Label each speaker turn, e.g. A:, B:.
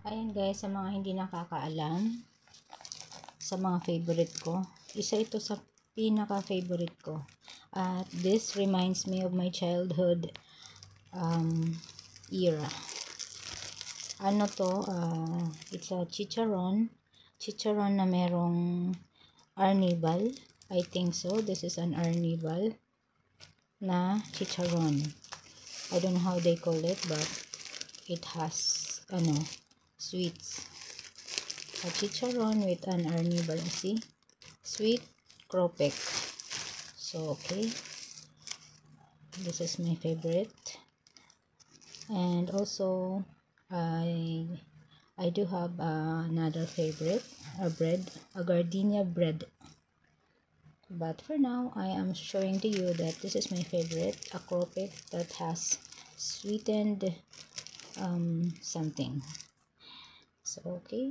A: Ayan guys, sa mga hindi nakakaalam, sa mga favorite ko, isa ito sa pinaka-favorite ko. At this reminds me of my childhood era. Ano to? It's a chicharon. Chicharon na merong arnival. I think so. This is an arnival na chicharon. I don't know how they call it, but it has sweets. A chicharon with an arnival. See? Sweet cropek. So, okay. This is my favorite. And also, I do have another favorite, a gardenia bread. But for now, I am showing to you that this is my favorite, a cropek that has sweetened something. So, okay.